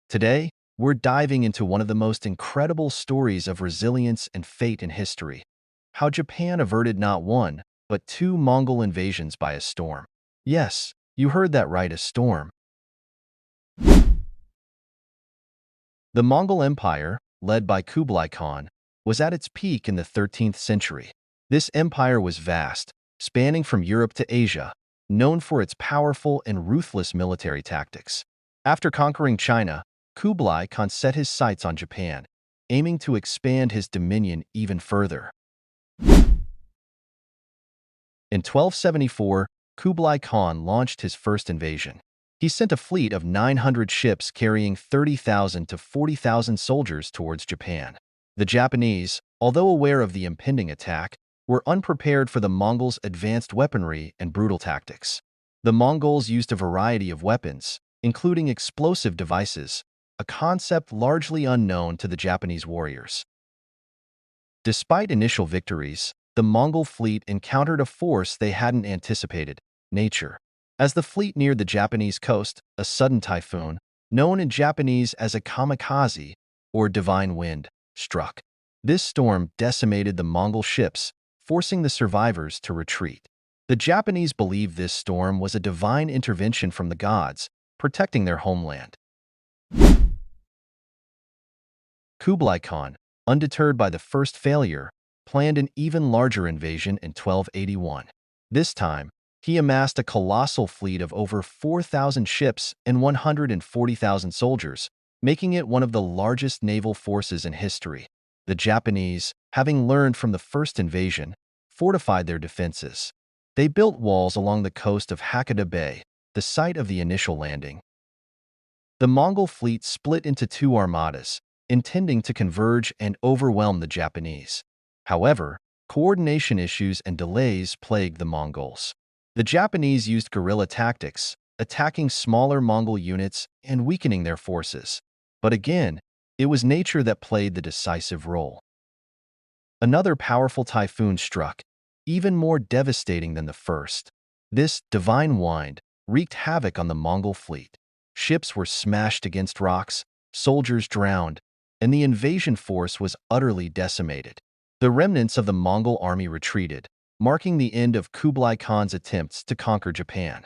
Today, we're diving into one of the most incredible stories of resilience and fate in history. How Japan averted not one, but two Mongol invasions by a storm. Yes, you heard that right, a storm. The Mongol Empire, led by Kublai Khan, was at its peak in the 13th century. This empire was vast, spanning from Europe to Asia, known for its powerful and ruthless military tactics. After conquering China, Kublai Khan set his sights on Japan, aiming to expand his dominion even further. In 1274, Kublai Khan launched his first invasion. He sent a fleet of 900 ships carrying 30,000 to 40,000 soldiers towards Japan. The Japanese, although aware of the impending attack, were unprepared for the Mongols' advanced weaponry and brutal tactics. The Mongols used a variety of weapons, including explosive devices, a concept largely unknown to the Japanese warriors. Despite initial victories, the Mongol fleet encountered a force they hadn't anticipated: nature. As the fleet neared the Japanese coast, a sudden typhoon, known in Japanese as a kamikaze, or divine wind, struck. This storm decimated the Mongol ships, forcing the survivors to retreat. The Japanese believed this storm was a divine intervention from the gods, protecting their homeland. Kublai Khan, undeterred by the first failure, planned an even larger invasion in 1281. This time, he amassed a colossal fleet of over 4,000 ships and 140,000 soldiers, making it one of the largest naval forces in history. The Japanese, having learned from the first invasion, fortified their defenses. They built walls along the coast of Hakata Bay, the site of the initial landing. The Mongol fleet split into two armadas, intending to converge and overwhelm the Japanese. However, coordination issues and delays plagued the Mongols. The Japanese used guerrilla tactics, attacking smaller Mongol units and weakening their forces. But again, it was nature that played the decisive role. Another powerful typhoon struck, even more devastating than the first. This divine wind wreaked havoc on the Mongol fleet. Ships were smashed against rocks, soldiers drowned, and the invasion force was utterly decimated. The remnants of the Mongol army retreated, marking the end of Kublai Khan's attempts to conquer Japan.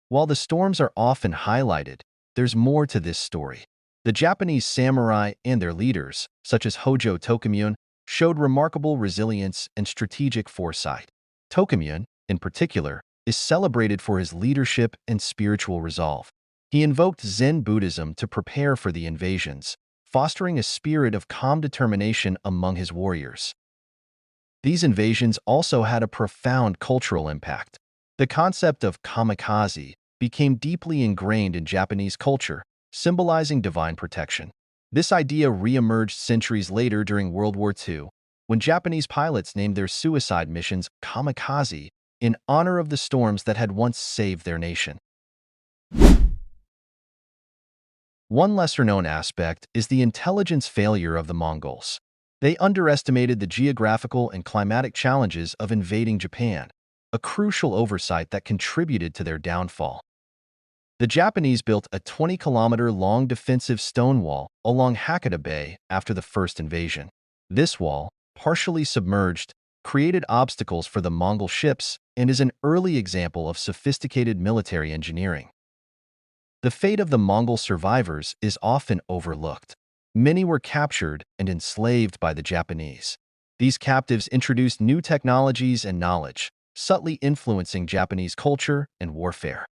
While the storms are often highlighted, there's more to this story. The Japanese samurai and their leaders, such as Hojo Tokimune, showed remarkable resilience and strategic foresight. Tokimune, in particular, is celebrated for his leadership and spiritual resolve. He invoked Zen Buddhism to prepare for the invasions, fostering a spirit of calm determination among his warriors. These invasions also had a profound cultural impact. The concept of kamikaze became deeply ingrained in Japanese culture, symbolizing divine protection. This idea re-emerged centuries later during World War II, when Japanese pilots named their suicide missions kamikaze in honor of the storms that had once saved their nation. One lesser-known aspect is the intelligence failure of the Mongols. They underestimated the geographical and climatic challenges of invading Japan, a crucial oversight that contributed to their downfall. The Japanese built a 20-kilometer-long defensive stone wall along Hakata Bay after the first invasion. This wall, partially submerged, created obstacles for the Mongol ships and is an early example of sophisticated military engineering. The fate of the Mongol survivors is often overlooked. Many were captured and enslaved by the Japanese. These captives introduced new technologies and knowledge, subtly influencing Japanese culture and warfare.